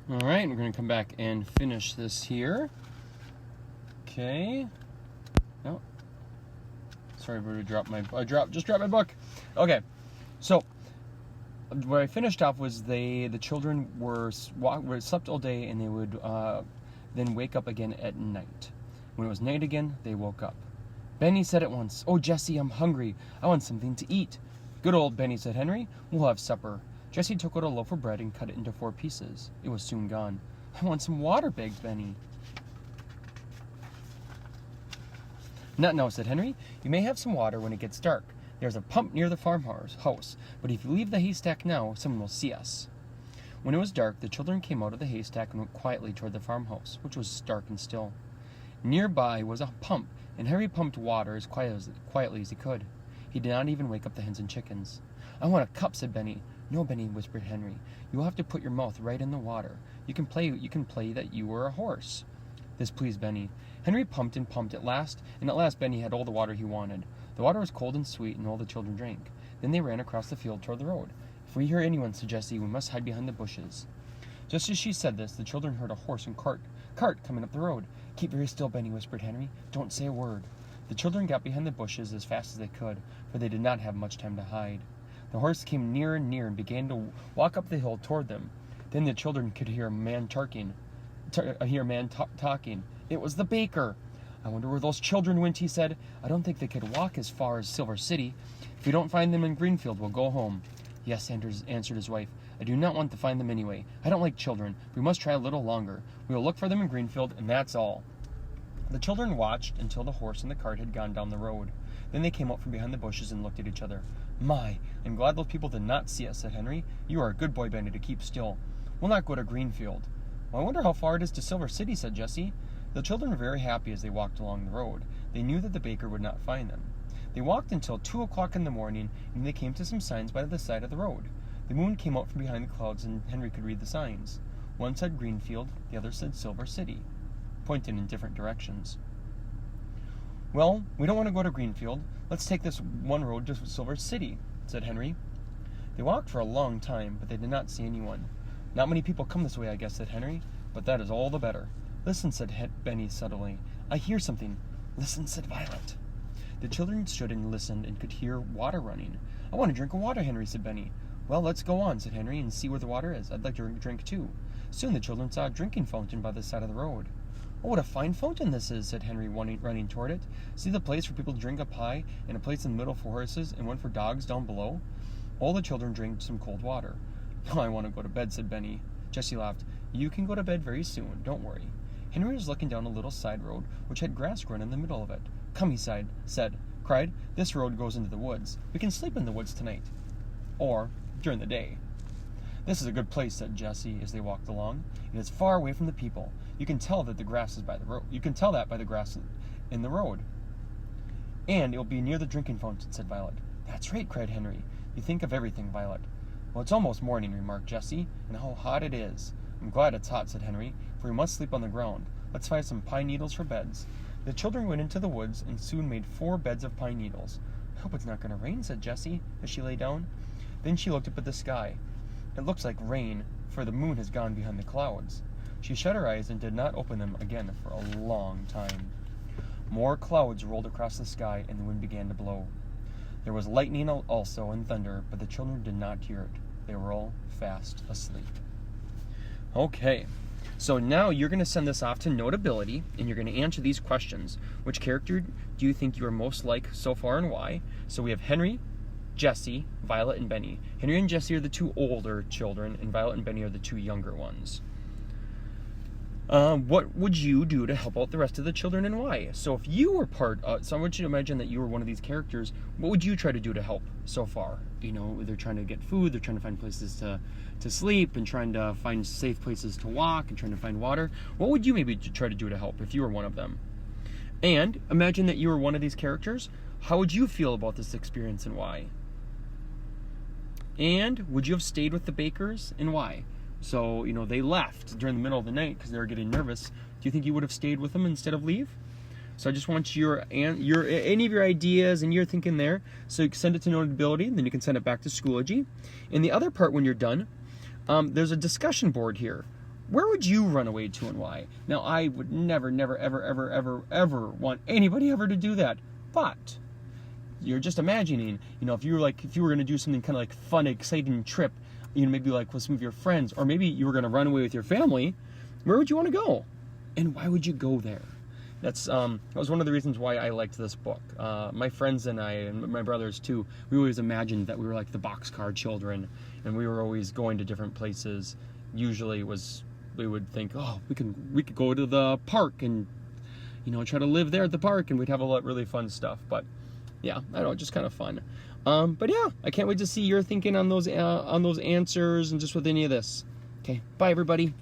All right, we're going to come back and finish this here. Okay. No. Sorry, I dropped my book. Okay. So, what I finished off was the children were slept all day, and they would then wake up again at night. When it was night again, they woke up. Benny said at once, "Oh, Jesse, I'm hungry. I want something to eat." "Good old Benny," said Henry. "We'll have supper." Jesse took out a loaf of bread and cut it into 4 pieces. It was soon gone. "I want some water," begged Benny. "Not now," said Henry. "You may have some water when it gets dark. There's a pump near the farmhouse, but if you leave the haystack now, someone will see us." When it was dark, the children came out of the haystack and went quietly toward the farmhouse, which was dark and still. Nearby was a pump, and Henry pumped water as quietly as he could. He did not even wake up the hens and chickens. "I want a cup," said Benny. "No, Benny," whispered Henry. "You will have to put your mouth right in the water. You can play that you were a horse." This pleased Benny. Henry pumped and pumped and at last Benny had all the water he wanted. The water was cold and sweet, and all the children drank. Then they ran across the field toward the road. "If we hear anyone," said Jesse, "we must hide behind the bushes." Just as she said this, the children heard a horse and cart coming up the road. "Keep very still, Benny," whispered Henry. "Don't say a word." The children got behind the bushes as fast as they could, for they did not have much time to hide. The horse came nearer and nearer and began to walk up the hill toward them. Then the children could hear a man talking. It was the baker. "I wonder where those children went," he said. "I don't think they could walk as far as Silver City. If we don't find them in Greenfield, we'll go home." "Yes," answered his wife. "I do not want to find them anyway. I don't like children. We must try a little longer. We will look for them in Greenfield, and that's all." The children watched until the horse and the cart had gone down the road. Then they came out from behind the bushes and looked at each other. "My, I'm glad those people did not see us," said Henry. "You are a good boy, Benny, to keep still. We'll not go to Greenfield." "Well, I wonder how far it is to Silver City," said Jesse. The children were very happy as they walked along the road. They knew that the baker would not find them. They walked until 2 o'clock in the morning, and they came to some signs by the side of the road. The moon came out from behind the clouds, and Henry could read the signs. One said Greenfield, the other said Silver City, pointing in different directions. "Well, we don't want to go to Greenfield. Let's take this one road to Silver City," said Henry. They walked for a long time, but they did not see anyone. "Not many people come this way, I guess," said Henry, "but that is all the better." "Listen," said Benny suddenly. "I hear something." "Listen," said Violet. The children stood and listened and could hear water running. "I want to drink water, Henry," said Benny. "Well, let's go on," said Henry, "and see where the water is. I'd like to drink too." Soon the children saw a drinking fountain by the side of the road. "Oh, what a fine fountain this is," said Henry, running toward it. "See the place for people to drink up high, and a place in the middle for horses, and one for dogs down below." All the children drank some cold water. "Oh, I want to go to bed," said Benny. Jesse laughed. "You can go to bed very soon, don't worry." Henry was looking down a little side road, which had grass grown in the middle of it. "Come," he cried, "this road goes into the woods. We can sleep in the woods tonight. Or during the day." "This is a good place," said Jesse as they walked along. "It is far away from the people. You can tell that the grass is by the road. You can tell that by the grass in the road. And it will be near the drinking fountain," said Violet. "That's right," cried Henry. "You think of everything, Violet." "Well, it's almost morning," remarked Jesse, "and how hot it is." "I'm glad it's hot," said Henry, "for we must sleep on the ground. Let's find some pine needles for beds." The children went into the woods and soon made 4 beds of pine needles. "I hope it's not going to rain," said Jessie as she lay down. Then she looked up at the sky. "It looks like rain, for the moon has gone behind the clouds." She shut her eyes and did not open them again for a long time. More clouds rolled across the sky, and the wind began to blow. There was lightning also and thunder, but the children did not hear it. They were all fast asleep. Okay, so now you're going to send this off to Notability, and you're going to answer these questions. Which character do you think you are most like so far, and why? So we have Henry, Jesse, Violet, and Benny. Henry and Jesse are the 2 older children, and Violet and Benny are the 2 younger ones. What would you do to help out the rest of the children, and why? So if you were so I want you to imagine that you were one of these characters. What would you try to do to help so far? You know, they're trying to get food, they're trying to find places to sleep, and trying to find safe places to walk, and trying to find water. What would you maybe try to do to help if you were one of them? And imagine that you were one of these characters. How would you feel about this experience, and why? And would you have stayed with the bakers, and why? So, you know, they left during the middle of the night because they were getting nervous. Do you think you would have stayed with them instead of leave? So I just want any of your ideas and your thinking there. So you can send it to Notability, and then you can send it back to Schoology. In the other part, when you're done, there's a discussion board here. Where would you run away to and why? Now, I would never, ever want anybody ever to do that. But you're just imagining, if you were going to do something kind of like fun, exciting trip, maybe like with some of your friends, or maybe you were going to run away with your family, where would you want to go? And why would you go there? That was one of the reasons why I liked this book. My friends and I, and my brothers too, we always imagined that we were like the Boxcar children, and we were always going to different places. Usually we would think, oh, we could go to the park and try to live there at the park, and we'd have a lot of really fun stuff. But yeah, I don't know, just kind of fun. But yeah, I can't wait to see your thinking on those answers and just with any of this. Okay, bye everybody.